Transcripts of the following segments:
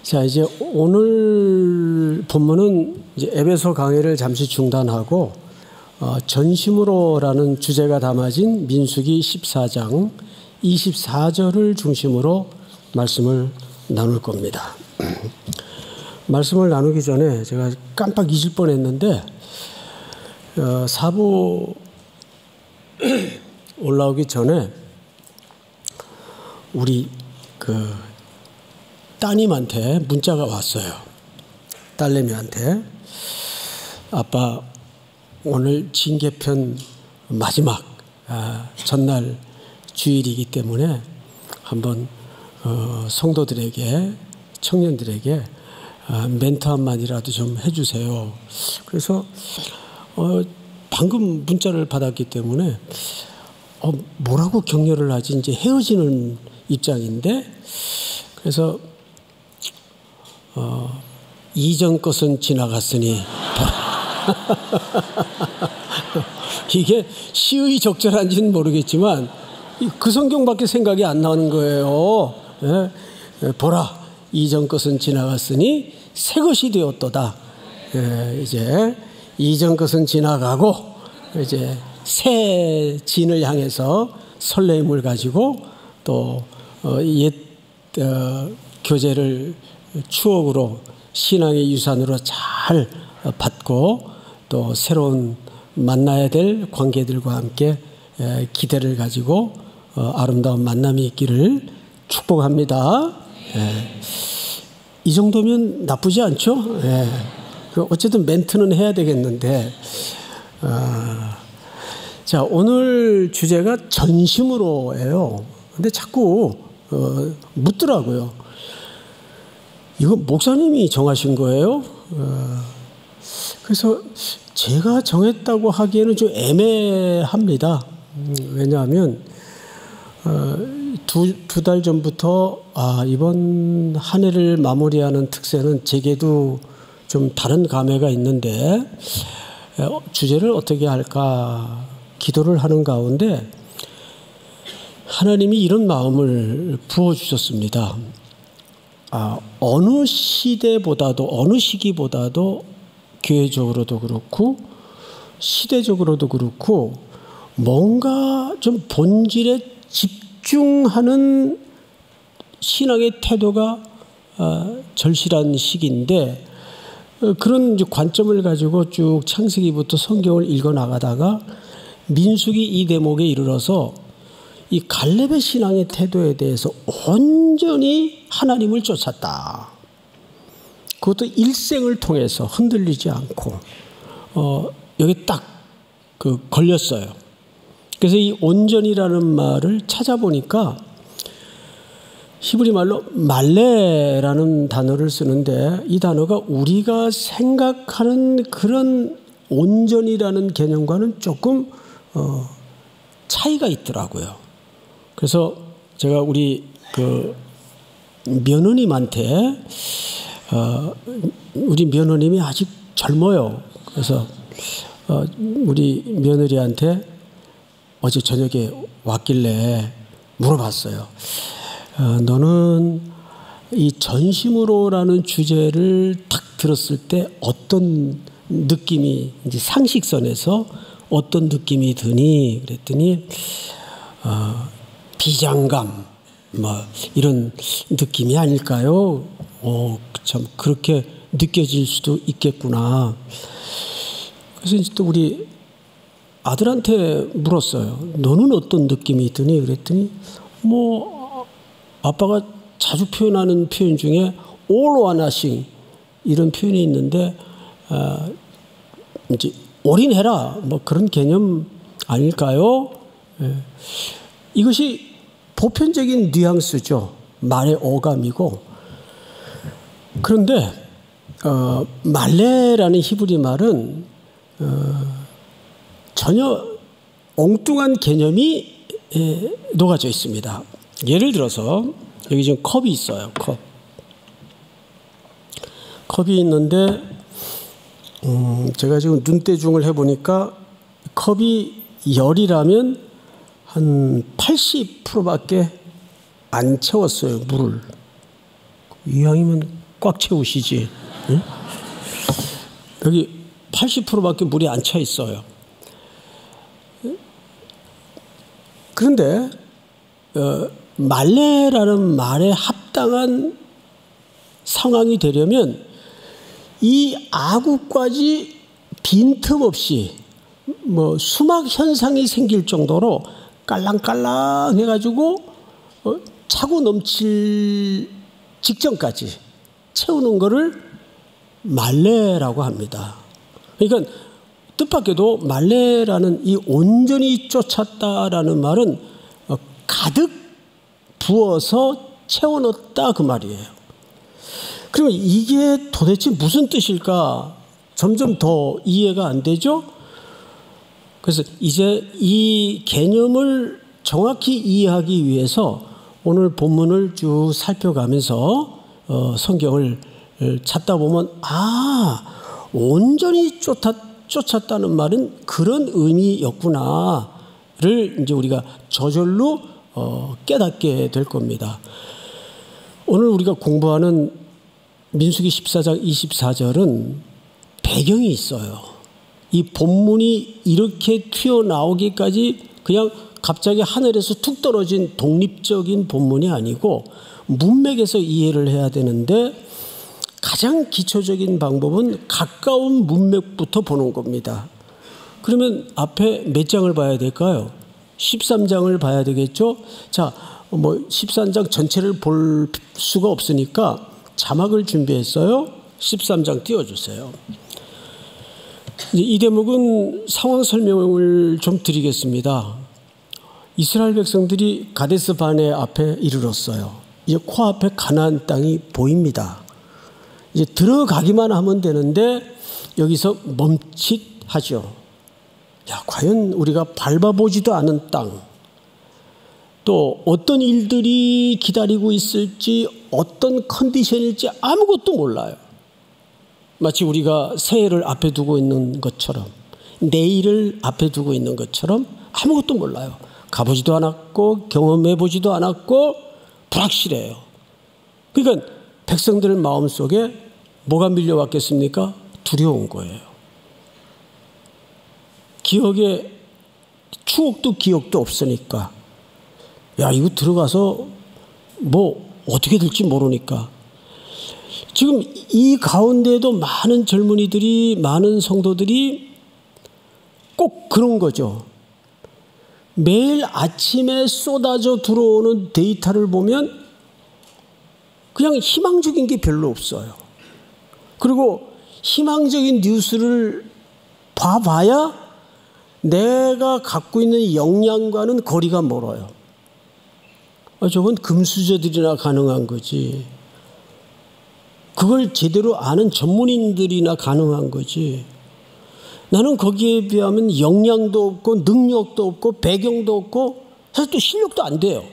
자, 이제 오늘 본문은 이제 에베소 강의를 잠시 중단하고 전심으로라는 주제가 담아진 민수기 14장 24절을 중심으로 말씀을 나눌 겁니다. 말씀을 나누기 전에 제가 깜빡 잊을 뻔했는데 사부 올라오기 전에 우리 따님한테 문자가 왔어요. 딸내미한테 아빠 오늘 징계편 마지막 전날 주일이기 때문에 한번 성도들에게 청년들에게 멘트 한마디라도 좀 해주세요. 그래서 방금 문자를 받았기 때문에 뭐라고 격려를 하지 이제 헤어지는 입장인데 그래서 이전 것은 지나갔으니 이게 시의 적절한지는 모르겠지만 그 성경밖에 생각이 안 나는 거예요. 보라 이전 것은 지나갔으니 새 것이 되었도다. 이제 이전 것은 지나가고 이제 새 진을 향해서 설레임을 가지고 또 옛 교제를 추억으로 신앙의 유산으로 잘 받고 또 새로운 만나야 될 관계들과 함께 기대를 가지고 아름다운 만남이 있기를 축복합니다. 이 정도면 나쁘지 않죠? 어쨌든 멘트는 해야 되겠는데 자, 오늘 주제가 전심으로예요. 근데 자꾸 묻더라고요. 이거 목사님이 정하신 거예요? 그래서 제가 정했다고 하기에는 좀 애매합니다. 왜냐하면 두 달 전부터 이번 한 해를 마무리하는 특세는 제게도 좀 다른 감회가 있는데 주제를 어떻게 할까 기도를 하는 가운데 하나님이 이런 마음을 부어주셨습니다. 어느 시대보다도 어느 시기보다도 교회적으로도 그렇고 시대적으로도 그렇고 뭔가 좀 본질에 집중하는 신앙의 태도가 절실한 시기인데 그런 관점을 가지고 쭉 창세기부터 성경을 읽어나가다가 민수기 이 대목에 이르러서 이 갈렙의 신앙의 태도에 대해서 온전히 하나님을 쫓았다. 그것도 일생을 통해서 흔들리지 않고 여기 딱 걸렸어요. 그래서 이 온전이라는 말을 찾아보니까 히브리 말로 말레라는 단어를 쓰는데 이 단어가 우리가 생각하는 그런 온전이라는 개념과는 조금 차이가 있더라고요. 그래서 제가 우리 며느님한테 우리 며느님이 아직 젊어요. 그래서 우리 며느리한테 어제 저녁에 왔길래 물어봤어요. 너는 이 전심으로라는 주제를 딱 들었을 때 어떤 느낌이 이제 상식선에서 어떤 느낌이 드니? 그랬더니 비장감 이런 느낌이 아닐까요? 참 그렇게 느껴질 수도 있겠구나. 그래서 이제 또 우리 아들한테 물었어요. 너는 어떤 느낌이 드니? 그랬더니 아빠가 자주 표현하는 표현 중에 all or nothing 이런 표현이 있는데 이제 올인해라 그런 개념 아닐까요? 이것이 보편적인 뉘앙스죠. 말의 어감이고 그런데 말레라는 히브리 말은 전혀 엉뚱한 개념이 녹아져 있습니다. 예를 들어서 여기 지금 컵이 있어요. 컵이 있는데 제가 지금 눈대중을 해보니까 컵이 열이라면 한 80%밖에 안 채웠어요. 물을. 이왕이면 꽉 채우시지. 응? 여기 80%밖에 물이 안 차 있어요. 그런데 말레라는 말에 합당한 상황이 되려면 이 아구까지 빈틈없이 수막 현상이 생길 정도로 깔랑깔랑 해가지고 차고 넘칠 직전까지 채우는 거를 말레라고 합니다. 그러니까 뜻밖에도 말레라는 이 온전히 쫓았다라는 말은 가득 부어서 채워넣었다 그 말이에요. 그러면 이게 도대체 무슨 뜻일까? 점점 더 이해가 안 되죠? 그래서 이제 이 개념을 정확히 이해하기 위해서 오늘 본문을 쭉 살펴가면서 성경을 찾다 보면 온전히 쫓았다는 말은 그런 의미였구나를 이제 우리가 저절로 깨닫게 될 겁니다. 오늘 우리가 공부하는 민수기 14장 24절은 배경이 있어요. 이 본문이 이렇게 튀어나오기까지 그냥 갑자기 하늘에서 툭 떨어진 독립적인 본문이 아니고 문맥에서 이해를 해야 되는데 가장 기초적인 방법은 가까운 문맥부터 보는 겁니다. 그러면 앞에 몇 장을 봐야 될까요? 13장을 봐야 되겠죠? 자, 13장 전체를 볼 수가 없으니까 자막을 준비했어요. 13장 띄워주세요. 이 대목은 상황 설명을 좀 드리겠습니다. 이스라엘 백성들이 가데스 바네 앞에 이르렀어요. 이제 코앞에 가나안 땅이 보입니다. 이제 들어가기만 하면 되는데 여기서 멈칫하죠. 과연 우리가 밟아보지도 않은 땅, 또 어떤 일들이 기다리고 있을지, 어떤 컨디션일지 아무것도 몰라요. 마치 우리가 새해를 앞에 두고 있는 것처럼, 내일을 앞에 두고 있는 것처럼 아무것도 몰라요. 가보지도 않았고 경험해보지도 않았고 불확실해요. 그러니까 백성들 마음속에 뭐가 밀려왔겠습니까? 두려운 거예요. 추억도 기억도 없으니까 이거 들어가서 어떻게 될지 모르니까. 지금 이 가운데에도 많은 젊은이들이, 많은 성도들이 꼭 그런 거죠. 매일 아침에 쏟아져 들어오는 데이터를 보면 그냥 희망적인 게 별로 없어요. 그리고 희망적인 뉴스를 봐봐야 내가 갖고 있는 역량과는 거리가 멀어요. 저건 금수저들이나 가능한 거지. 그걸 제대로 아는 전문인들이나 가능한 거지. 나는 거기에 비하면 역량도 없고 능력도 없고 배경도 없고 사실 또 실력도 안 돼요.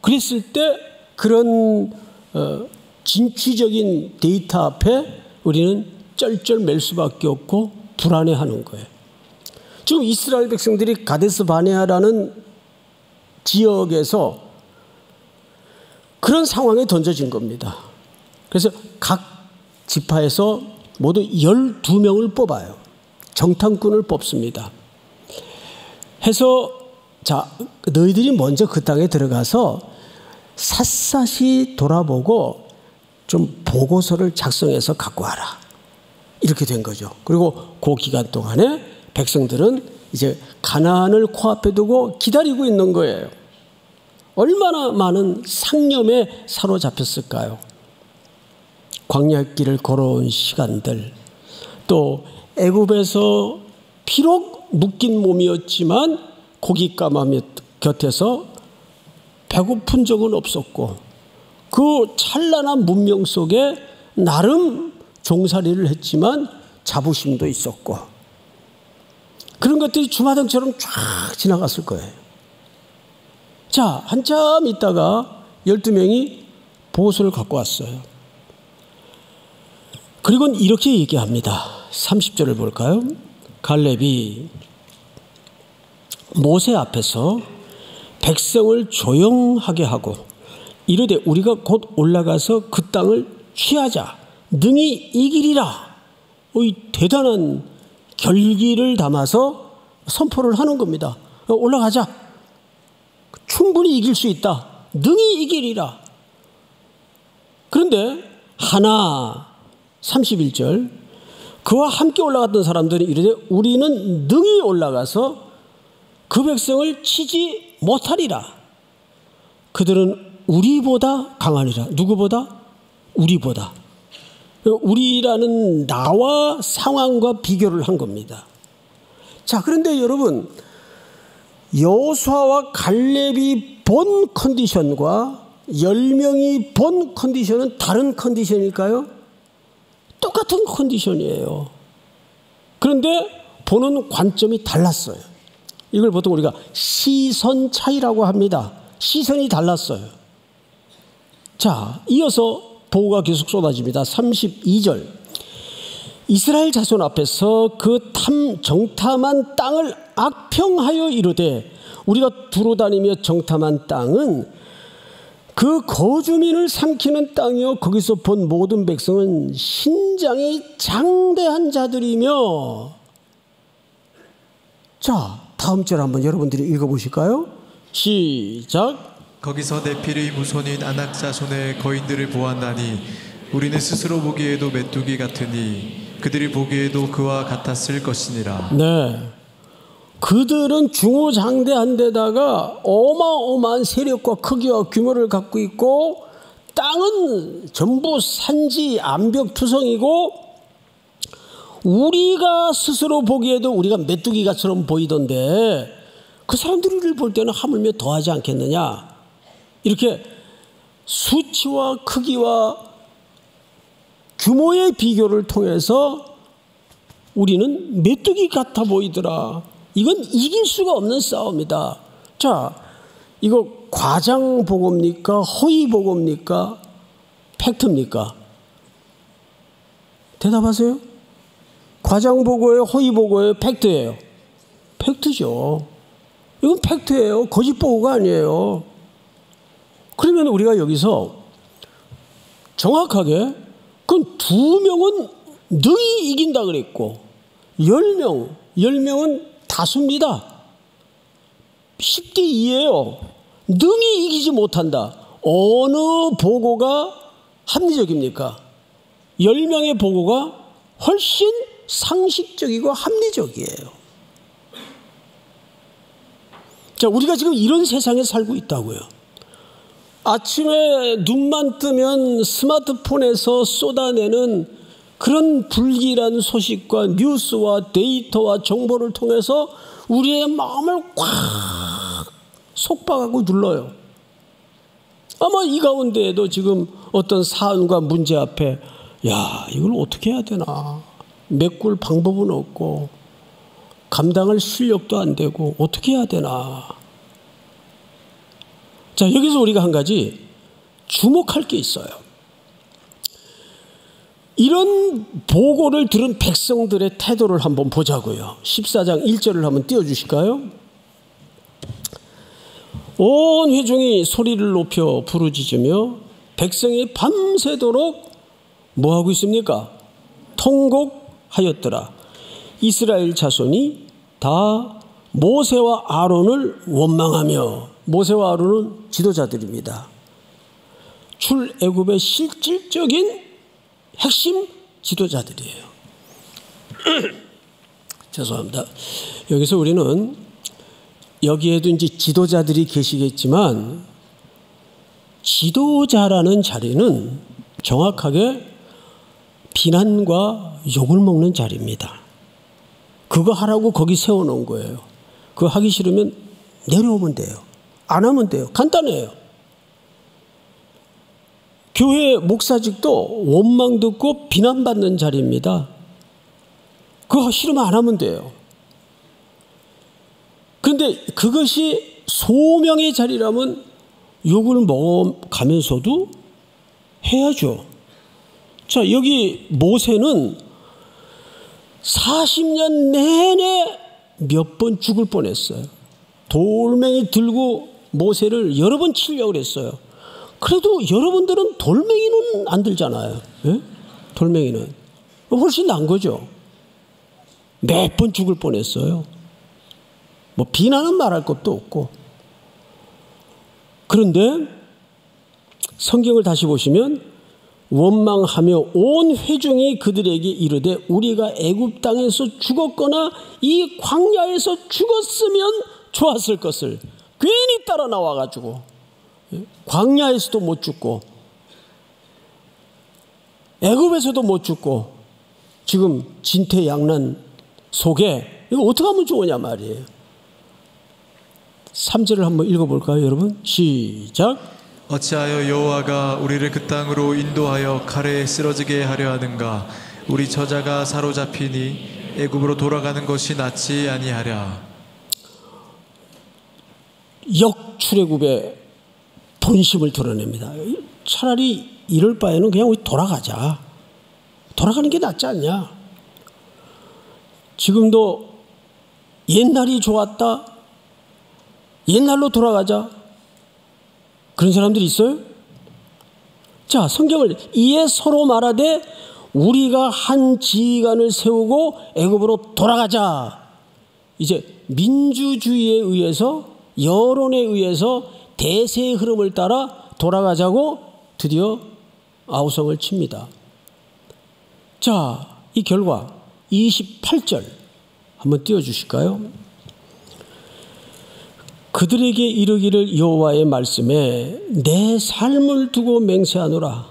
그랬을 때 그런 진취적인 데이터 앞에 우리는 쩔쩔맬 수밖에 없고 불안해하는 거예요. 지금 이스라엘 백성들이 가데스 바네아라는 지역에서 그런 상황에 던져진 겁니다. 그래서 각 지파에서 모두 12명을 뽑아요. 정탐꾼을 뽑습니다. 해서 너희들이 먼저 그 땅에 들어가서 샅샅이 돌아보고 좀 보고서를 작성해서 갖고 와라. 이렇게 된 거죠. 그리고 그 기간 동안에 백성들은 이제 가나안을 코앞에 두고 기다리고 있는 거예요. 얼마나 많은 상념에 사로잡혔을까요? 광야길을 걸어온 시간들, 또 애굽에서 비록 묶인 몸이었지만 고깃가마미 곁에서 배고픈 적은 없었고 그 찬란한 문명 속에 나름 종살이를 했지만 자부심도 있었고 그런 것들이 주마등처럼 쫙 지나갔을 거예요. 자, 한참 있다가 12명이 보고서를 갖고 왔어요. 그리고는 이렇게 얘기합니다. 30절을 볼까요? 갈렙이 모세 앞에서 백성을 조용하게 하고 이르되 우리가 곧 올라가서 그 땅을 취하자 능히 이기리라. 이 대단한 결기를 담아서 선포를 하는 겁니다. 올라가자. 충분히 이길 수 있다. 능히 이기리라. 그런데 하나 31절 그와 함께 올라갔던 사람들이 이르되 우리는 능히 올라가서 그 백성을 치지 못하리라. 그들은 우리보다 강하니라. 누구보다? 우리보다. 우리라는 나와 상황과 비교를 한 겁니다. 자, 그런데 여러분, 여호수아와 갈렙이 본 컨디션과 10명이 본 컨디션은 다른 컨디션일까요? 똑같은 컨디션이에요. 그런데 보는 관점이 달랐어요. 이걸 보통 우리가 시선 차이라고 합니다. 시선이 달랐어요. 자, 이어서 보고가 계속 쏟아집니다. 32절 이스라엘 자손 앞에서 그 정탐한 땅을 악평하여 이르되 우리가 두루 다니며 정탐한 땅은 그 거주민을 삼키는 땅이요 거기서 본 모든 백성은 신장이 장대한 자들이며. 자, 다음 절 한번 여러분들이 읽어보실까요? 시작. 거기서 네필의 무손인 아낙 자손의 거인들을 보았나니 우리는 스스로 보기에도 메뚜기 같으니 그들이 보기에도 그와 같았을 것이니라. 네, 그들은 중후장대한 데다가 어마어마한 세력과 크기와 규모를 갖고 있고 땅은 전부 산지 암벽투성이고 우리가 스스로 보기에도 우리가 메뚜기가처럼 보이던데 그 사람들을 볼 때는 하물며 더하지 않겠느냐. 이렇게 수치와 크기와 규모의 비교를 통해서 우리는 메뚜기 같아 보이더라. 이건 이길 수가 없는 싸움이다. 자, 이거 과장 보고입니까? 허위 보고입니까? 팩트입니까? 대답하세요. 과장 보고예요? 허위 보고예요? 팩트예요? 팩트죠. 이건 팩트예요. 거짓 보고가 아니에요. 그러면 우리가 여기서 정확하게 그건 2명은 능히 이긴다 그랬고 10명은 다수입니다. 10대 2예요. 능히 이기지 못한다. 어느 보고가 합리적입니까? 10명의 보고가 훨씬 상식적이고 합리적이에요. 자, 우리가 지금 이런 세상에 살고 있다고요. 아침에 눈만 뜨면 스마트폰에서 쏟아내는 그런 불길한 소식과 뉴스와 데이터와 정보를 통해서 우리의 마음을 꽉 속박하고 눌러요. 아마 이 가운데에도 지금 어떤 사안과 문제 앞에 야, 이걸 어떻게 해야 되나. 메꿀 방법은 없고 감당할 실력도 안 되고 어떻게 해야 되나. 자, 여기서 우리가 한 가지 주목할 게 있어요. 이런 보고를 들은 백성들의 태도를 한번 보자고요. 14장 1절을 한번 띄워주실까요? 온 회중이 소리를 높여 부르짖으며 백성이 밤새도록 뭐하고 있습니까? 통곡하였더라. 이스라엘 자손이 다 모세와 아론을 원망하며, 모세와 아론은 지도자들입니다. 출애굽의 실질적인 핵심 지도자들이에요. 죄송합니다. 여기서 우리는 여기에도 이제 지도자들이 계시겠지만 지도자라는 자리는 정확하게 비난과 욕을 먹는 자리입니다. 그거 하라고 거기 세워놓은 거예요. 그거 하기 싫으면 내려오면 돼요. 안 하면 돼요. 간단해요. 교회 목사직도 원망 듣고 비난받는 자리입니다. 그거 싫으면 안 하면 돼요. 그런데 그것이 소명의 자리라면 욕을 먹어가면서도 해야죠. 자, 여기 모세는 40년 내내 몇 번 죽을 뻔했어요. 돌멩이 들고 모세를 여러 번 치려고 했어요. 그래도 여러분들은 돌멩이는 안 들잖아요. 예? 돌멩이는 훨씬 나은 거죠. 몇 번 죽을 뻔했어요. 뭐 비난은 말할 것도 없고. 그런데 성경을 다시 보시면 원망하며 온 회중이 그들에게 이르되 우리가 애굽 땅에서 죽었거나 이 광야에서 죽었으면 좋았을 것을 괜히 따라 나와가지고 광야에서도 못 죽고 애굽에서도 못 죽고 지금 진퇴양난 속에 이거 어떻게 하면 좋으냐 말이에요. 3절을 한번 읽어볼까요, 여러분? 시작. 어찌하여 여호와가 우리를 그 땅으로 인도하여 칼에 쓰러지게 하려 하는가? 우리 저자가 사로잡히니 애굽으로 돌아가는 것이 낫지 아니하랴. 역출애굽의 본심을 드러냅니다. 차라리 이럴 바에는 그냥 우리 돌아가자. 돌아가는 게 낫지 않냐? 지금도 옛날이 좋았다. 옛날로 돌아가자. 그런 사람들이 있어요? 자, 성경을 이에 서로 말하되 우리가 한 지휘관을 세우고 애굽으로 돌아가자. 이제 민주주의에 의해서 여론에 의해서 대세의 흐름을 따라 돌아가자고 드디어 아우성을 칩니다. 자, 이 결과 28절 한번 띄워주실까요? 그들에게 이르기를 여호와의 말씀에 내 삶을 두고 맹세하노라.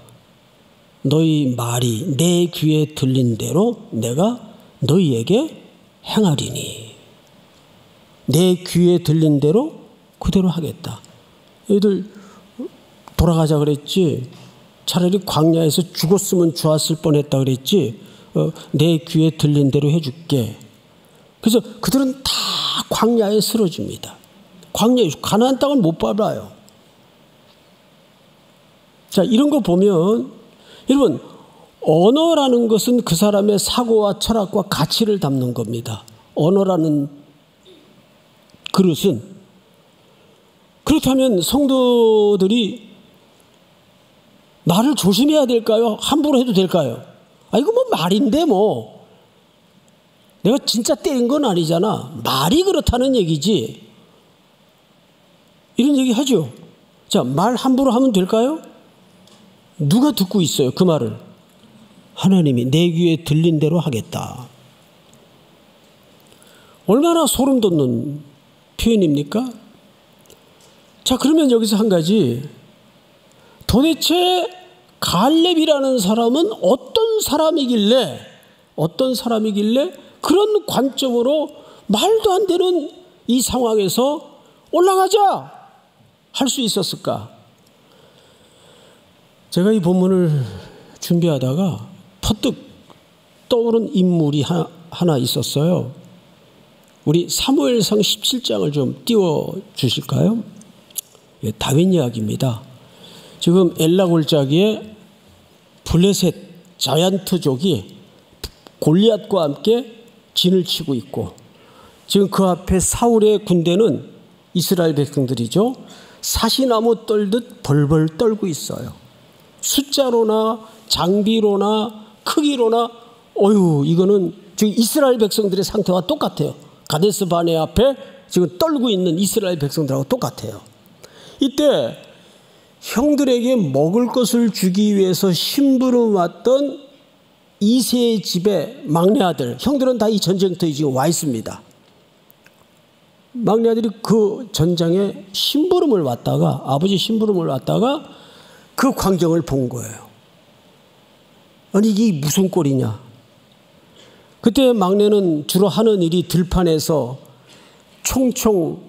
너희 말이 내 귀에 들린 대로 내가 너희에게 행하리니. 내 귀에 들린 대로 그대로 하겠다. 얘들 돌아가자 그랬지. 차라리 광야에서 죽었으면 좋았을 뻔했다 그랬지. 내 귀에 들린 대로 해줄게. 그래서 그들은 다 광야에 쓰러집니다. 광야에 가나안 땅을 못 밟아요. 자, 이런 거 보면 여러분 언어라는 것은 그 사람의 사고와 철학과 가치를 담는 겁니다. 언어라는 그릇은. 그렇다면 성도들이 말을 조심해야 될까요? 함부로 해도 될까요? 아, 이거 뭐 말인데 뭐. 내가 진짜 때린 건 아니잖아. 말이 그렇다는 얘기지. 이런 얘기 하죠. 자, 말 함부로 하면 될까요? 누가 듣고 있어요, 그 말을? 하나님이 내 귀에 들린 대로 하겠다. 얼마나 소름 돋는 표현입니까? 자, 그러면 여기서 한 가지. 도대체 갈렙이라는 사람은 어떤 사람이길래 그런 관점으로 말도 안 되는 이 상황에서 올라가자 할 수 있었을까? 제가 이 본문을 준비하다가 퍼뜩 떠오른 인물이 하나 있었어요. 우리 사무엘상 17장을 좀 띄워주실까요? 다윗 이야기입니다. 지금 엘라 골짜기에 블레셋 자이언트족이 골리앗과 함께 진을 치고 있고 지금 그 앞에 사울의 군대는 이스라엘 백성들이죠. 사시나무 떨듯 벌벌 떨고 있어요. 숫자로나 장비로나 크기로나 이거는 지금 이스라엘 백성들의 상태와 똑같아요. 가데스 바네 앞에 지금 떨고 있는 이스라엘 백성들하고 똑같아요. 이때 형들에게 먹을 것을 주기 위해서 심부름 왔던 이새의 집의 막내 아들, 형들은 다 이 전쟁터에 지금 와 있습니다. 막내 아들이 그 전장에 심부름을 왔다가, 아버지 심부름을 왔다가 그 광경을 본 거예요. 아니, 이게 무슨 꼴이냐. 그때 막내는 주로 하는 일이 들판에서 총총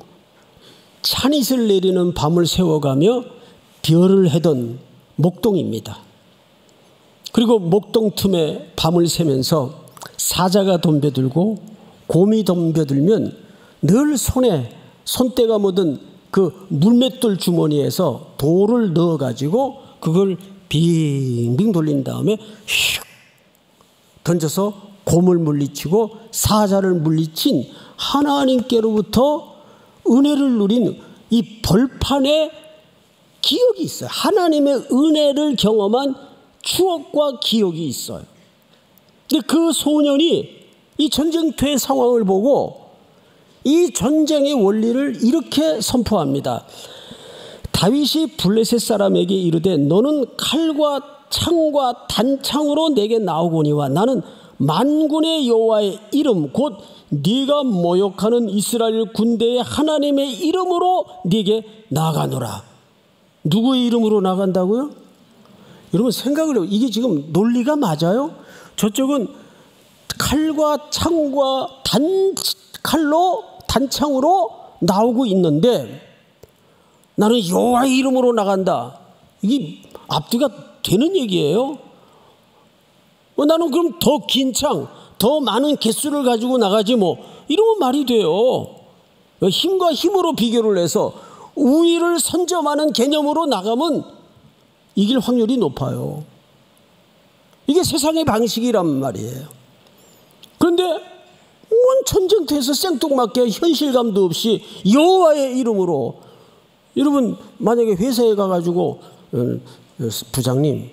찬잇을 내리는 밤을 새워가며 별을 해던 목동입니다. 그리고 목동 틈에 밤을 새면서 사자가 덤벼들고 곰이 덤벼들면 늘 손때가 묻은 그 물맷돌 주머니에서 돌을 넣어가지고 그걸 빙빙 돌린 다음에 슉 던져서 곰을 물리치고 사자를 물리친 하나님께로부터 은혜를 누린 이 벌판의 기억이 있어요. 하나님의 은혜를 경험한 추억과 기억이 있어요. 근데 그 소년이 이 전쟁터의 상황을 보고 이 전쟁의 원리를 이렇게 선포합니다. 다윗이 블레셋 사람에게 이르되 너는 칼과 창과 단창으로 내게 나오거니와 나는 만군의 여호와의 이름 곧 네가 모욕하는 이스라엘 군대의 하나님의 이름으로 네게 나가노라. 누구의 이름으로 나간다고요? 여러분 생각을 해요. 이게 지금 논리가 맞아요? 저쪽은 칼과 창과 칼로 단창으로 나오고 있는데 나는 여호와의 이름으로 나간다. 이게 앞뒤가 되는 얘기예요. 나는 그럼 더 긴 창, 더 많은 개수를 가지고 나가지 뭐 이러면 말이 돼요. 힘과 힘으로 비교를 해서 우위를 선점하는 개념으로 나가면 이길 확률이 높아요. 이게 세상의 방식이란 말이에요. 그런데 온 전쟁터에서 생뚱맞게 현실감도 없이 여호와의 이름으로, 여러분 만약에 회사에 가가지고 부장님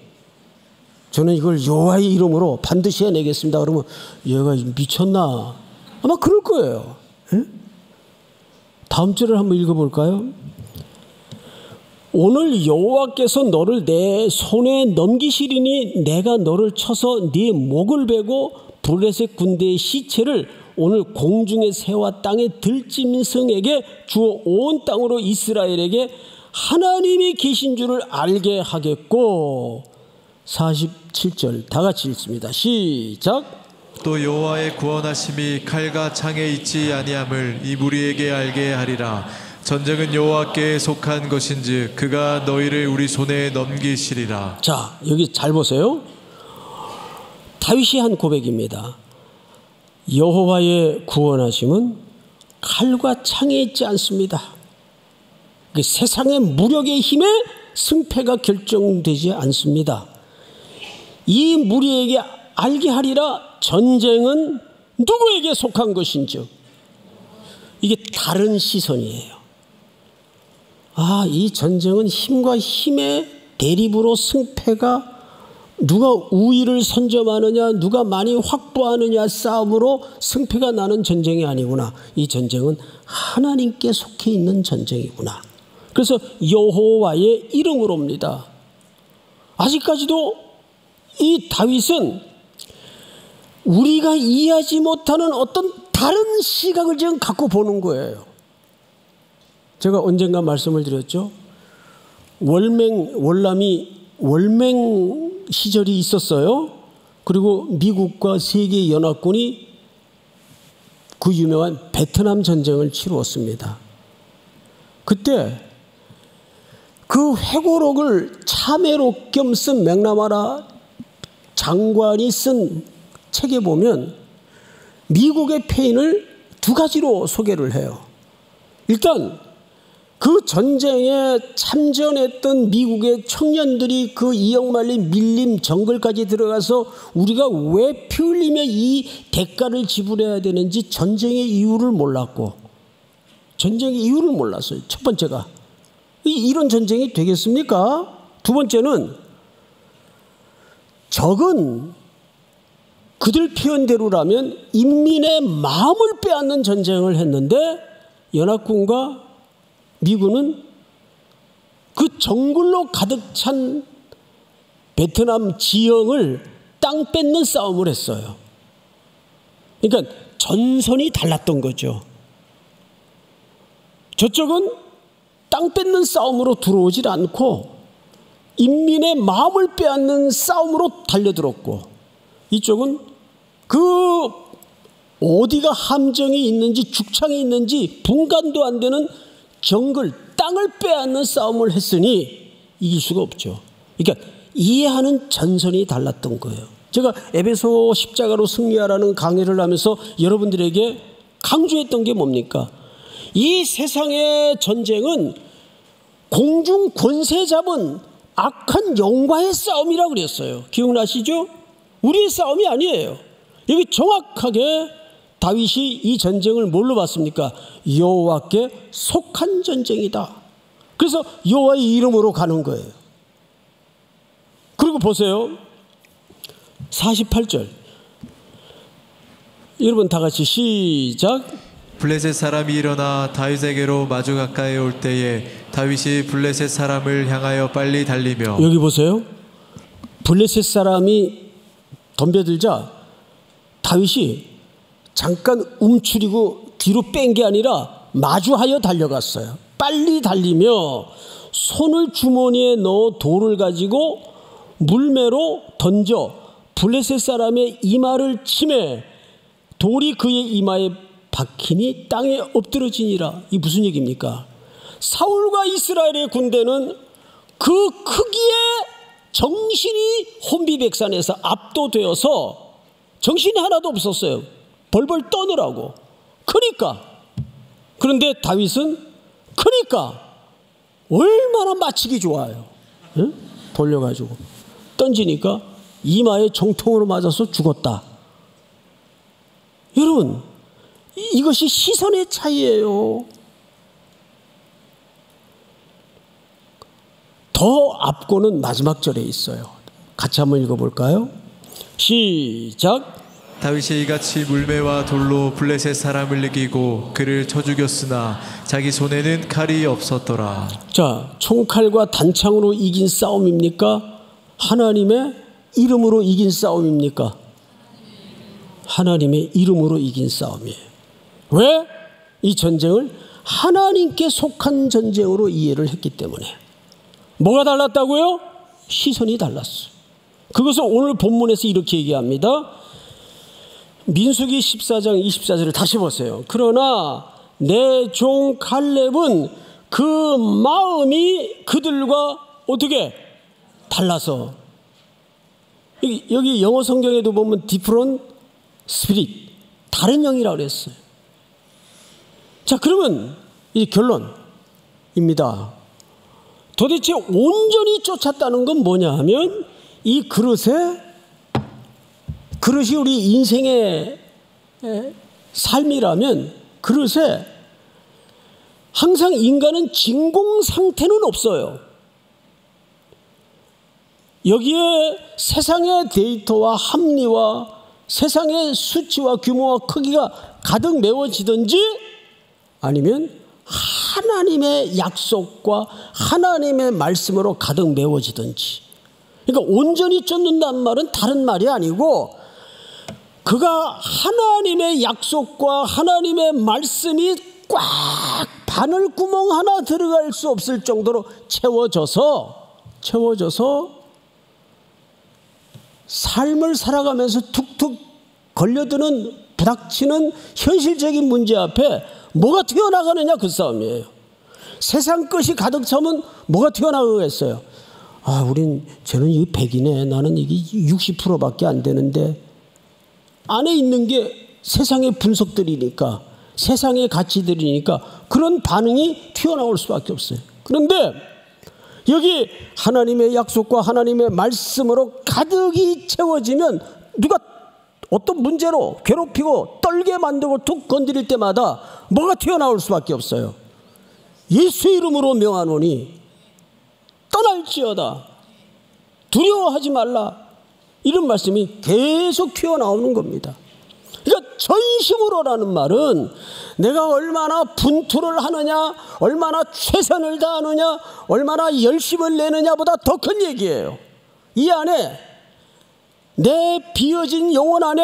저는 이걸 여호와의 이름으로 반드시 해내겠습니다. 그러면 얘가 미쳤나? 아마 그럴 거예요. 에? 다음 절을 한번 읽어볼까요? 오늘 여호와께서 너를 내 손에 넘기시리니 내가 너를 쳐서 네 목을 베고 블레셋 군대의 시체를 오늘 공중의 새와 땅의 들짐승에게 주어 온 땅으로 이스라엘에게 하나님이 계신 줄을 알게 하겠고. 47절 다 같이 읽습니다. 시작. 또 여호와의 구원하심이 칼과 창에 있지 아니함을 이 무리에게 알게 하리라. 전쟁은 여호와께 속한 것인즉 그가 너희를 우리 손에 넘기시리라. 자, 여기 잘 보세요. 다윗이 한 고백입니다. 여호와의 구원하심은 칼과 창에 있지 않습니다. 세상의 무력의 힘에 승패가 결정되지 않습니다. 이 무리에게 알게 하리라. 전쟁은 누구에게 속한 것인지. 이게 다른 시선이에요. 아, 이 전쟁은 힘과 힘의 대립으로 승패가 누가 우위를 선점하느냐, 누가 많이 확보하느냐 싸움으로 승패가 나는 전쟁이 아니구나. 이 전쟁은 하나님께 속해 있는 전쟁이구나. 그래서 여호와의 이름으로입니다. 아직까지도 이 다윗은 우리가 이해하지 못하는 어떤 다른 시각을 지금 갖고 보는 거예요. 제가 언젠가 말씀을 드렸죠. 월남이 월맹 시절이 있었어요. 그리고 미국과 세계 연합군이 그 유명한 베트남 전쟁을 치루었습니다. 그때 그 회고록을 참회로 겸 쓴 맥나마라 장관이 쓴 책에 보면 미국의 패인을 두 가지로 소개를 해요. 일단 그 전쟁에 참전했던 미국의 청년들이 그 이역말린 밀림 정글까지 들어가서 우리가 왜 피 흘리며 이 대가를 지불해야 되는지 전쟁의 이유를 몰랐고, 전쟁의 이유를 몰랐어요. 첫 번째가 이런 전쟁이 되겠습니까? 두 번째는 적은 그들 표현대로라면 인민의 마음을 빼앗는 전쟁을 했는데 연합군과 미군은 그 정글로 가득 찬 베트남 지형을 땅 뺏는 싸움을 했어요. 그러니까 전선이 달랐던 거죠. 저쪽은 땅 뺏는 싸움으로 들어오질 않고 인민의 마음을 빼앗는 싸움으로 달려들었고, 이쪽은 그 어디가 함정이 있는지 죽창이 있는지 분간도 안 되는 정글, 땅을 빼앗는 싸움을 했으니 이길 수가 없죠. 그러니까 이해하는 전선이 달랐던 거예요. 제가 에베소 십자가로 승리하라는 강의를 하면서 여러분들에게 강조했던 게 뭡니까? 이 세상의 전쟁은 공중 권세 잡은 악한 영과의 싸움이라고 그랬어요. 기억나시죠? 우리의 싸움이 아니에요. 여기 정확하게 다윗이 이 전쟁을 뭘로 봤습니까? 여호와께 속한 전쟁이다. 그래서 여호와의 이름으로 가는 거예요. 그리고 보세요. 48절. 여러분 다 같이 시작. 블레셋 사람이 일어나 다윗에게로 마주 가까이 올 때에 다윗이 블레셋 사람을 향하여 빨리 달리며. 여기 보세요. 블레셋 사람이 덤벼들자 다윗이 잠깐 움츠리고 뒤로 뺀 게 아니라 마주하여 달려갔어요. 빨리 달리며 손을 주머니에 넣어 돌을 가지고 물매로 던져 블레셋 사람의 이마를 치매 돌이 그의 이마에 박히니 땅에 엎드러지니라. 이 무슨 얘기입니까? 사울과 이스라엘의 군대는 그 크기에 정신이 혼비백산에서 압도되어서 정신이 하나도 없었어요. 벌벌 떠느라고. 그런데 다윗은 얼마나 맞히기 좋아요. 응? 돌려가지고 던지니까 이마에 정통으로 맞아서 죽었다. 여러분, 이것이 시선의 차이예요. 더 앞고는 마지막 절에 있어요. 같이 한번 읽어볼까요? 시작. 다윗이 이같이 물매와 돌로 블레셋 사람을 이기고 그를 쳐 죽였으나 자기 손에는 칼이 없었더라. 자, 총칼과 단창으로 이긴 싸움입니까? 하나님의 이름으로 이긴 싸움입니까? 하나님의 이름으로 이긴 싸움이에요. 왜? 이 전쟁을 하나님께 속한 전쟁으로 이해를 했기 때문에. 뭐가 달랐다고요? 시선이 달랐어요. 그것을 오늘 본문에서 이렇게 얘기합니다. 민수기 14장 24절을 다시 보세요. 그러나 내 종 갈렙은 그 마음이 그들과 어떻게 달라서. 여기 영어 성경에도 보면 different spirit, 다른 영이라고 그랬어요. 자, 그러면 이 결론입니다. 도대체 온전히 쫓았다는 건 뭐냐 하면 이 그릇이 우리 인생의 삶이라면 그릇에 항상 인간은 진공 상태는 없어요. 여기에 세상의 데이터와 합리와 세상의 수치와 규모와 크기가 가득 메워지든지 아니면 하나님의 약속과 하나님의 말씀으로 가득 메워지든지. 그러니까 온전히 쫓는다는 말은 다른 말이 아니고 그가 하나님의 약속과 하나님의 말씀이 꽉 바늘 구멍 하나 들어갈 수 없을 정도로 채워져서 삶을 살아가면서 툭툭 걸려드는 부닥치는 현실적인 문제 앞에 뭐가 튀어나가느냐, 그 싸움이에요. 세상 것이 가득 차면 뭐가 튀어나가겠어요? 쟤는 이 100이네. 나는 이게 60%밖에 안 되는데. 안에 있는 게 세상의 분석들이니까, 세상의 가치들이니까 그런 반응이 튀어나올 수밖에 없어요. 그런데 여기 하나님의 약속과 하나님의 말씀으로 가득이 채워지면 누가 어떤 문제로 괴롭히고 떨게 만들고 툭 건드릴 때마다 뭐가 튀어나올 수밖에 없어요. 예수 이름으로 명하노니 떠날지어다. 두려워하지 말라. 이런 말씀이 계속 튀어나오는 겁니다. 그러니까 전심으로라는 말은 내가 얼마나 분투를 하느냐, 얼마나 최선을 다하느냐, 얼마나 열심을 내느냐보다 더 큰 얘기예요. 이 안에 내 비어진 영혼 안에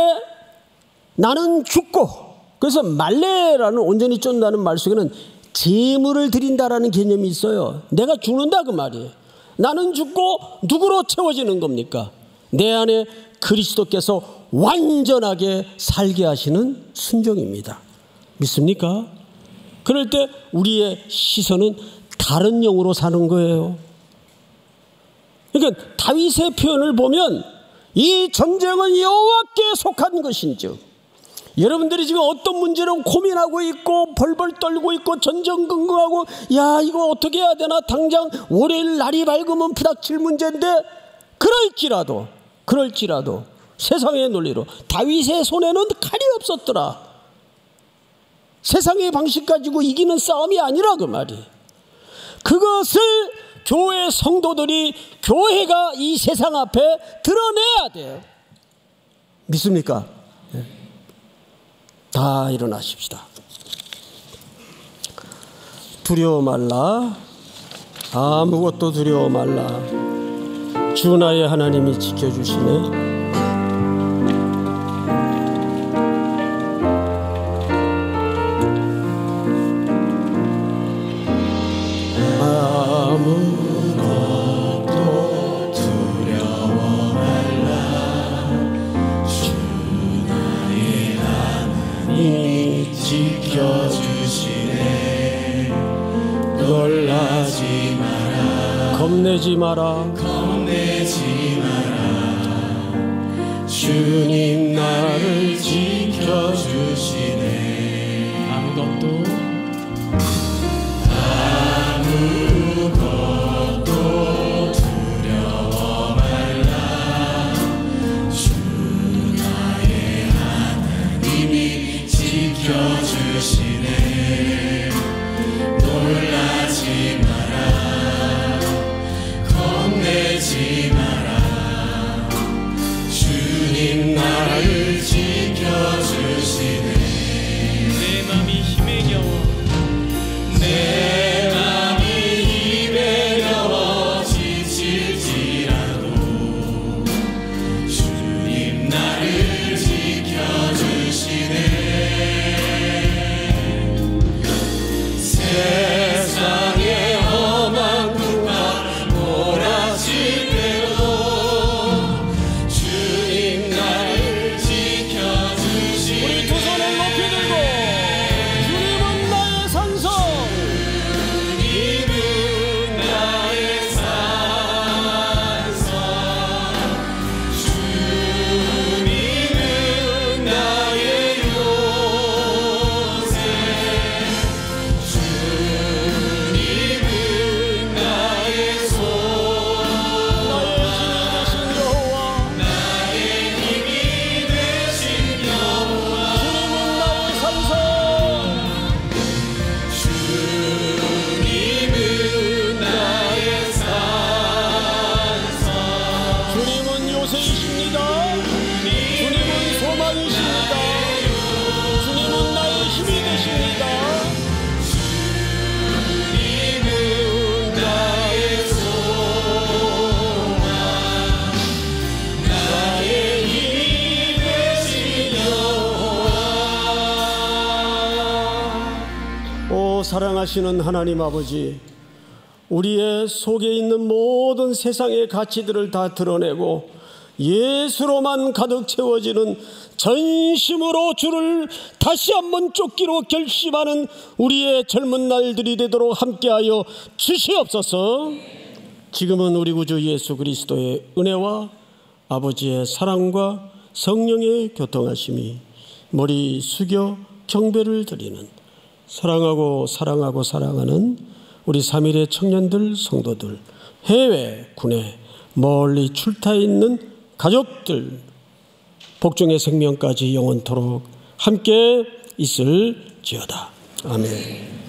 나는 죽고, 그래서 말레라는 온전히 쫓는다는 말 속에는 제물을 드린다라는 개념이 있어요. 내가 죽는다 그 말이에요. 나는 죽고 누구로 채워지는 겁니까? 내 안에 그리스도께서 완전하게 살게 하시는 순종입니다. 믿습니까? 그럴 때 우리의 시선은 다른 영으로 사는 거예요. 그러니까 다윗의 표현을 보면 이 전쟁은 여호와께 속한 것인즉, 여러분들이 지금 어떤 문제로 고민하고 있고 벌벌 떨고 있고 전전긍긍하고 야 이거 어떻게 해야 되나, 당장 월요일 날이 밝으면 부닥칠 문제인데, 그럴지라도 세상의 논리로 다윗의 손에는 칼이 없었더라. 세상의 방식 가지고 이기는 싸움이 아니라 그 말이. 그것을 교회 성도들이, 교회가 이 세상 앞에 드러내야 돼요. 믿습니까? 네. 다 일어나십시다. 두려워 말라. 아무것도 두려워 말라. 주 나의 하나님이 지켜주시네. 아무것도 두려워 말라. 주 나의 하나님이 지켜주시네. 놀라지 마라. 겁내지 마라. 겁내지 마라. 주님 나를 지켜주시네. 아무것도 두려워 말라. 주 나의 하나님이 지켜주시네. 놀라지 마라. 겁내지 마라. 주님 나를 지켜주시네. 내 맘이 힘에 겨워 내 맘이 힘에 겨워 지칠지라도 주님 나를 지켜주시네. 세상의 험한 풍파 몰아칠 때도 주님 나를 지켜주시네. 우리 두 손을 높이 들고 주님은 나의 산성. 주님은 나의 산성. 주님은 나의 요새. 주님은 나의 손. 나의 힘이 되신 여호와. 주님은 나의 산성. 주님은 요새이십니다. 주님은 소망이십니다. 주님은 나의 힘이 되십니다. 주님은 나의 소망. 나의 힘이 되신 여호와. 오 사랑하시는 하나님 아버지, 우리의 속에 있는 모든 세상의 가치들을 다 드러내고 예수로만 가득 채워지는 전심으로 주를 다시 한번 쫓기로 결심하는 우리의 젊은 날들이 되도록 함께하여 주시옵소서. 지금은 우리 구주 예수 그리스도의 은혜와 아버지의 사랑과 성령의 교통하심이 머리 숙여 경배를 드리는 사랑하고 사랑하는 우리 3일의 청년들, 성도들, 해외, 국내 멀리 출타 있는 가족들, 복종의 생명까지 영원토록 함께 있을지어다. 아멘.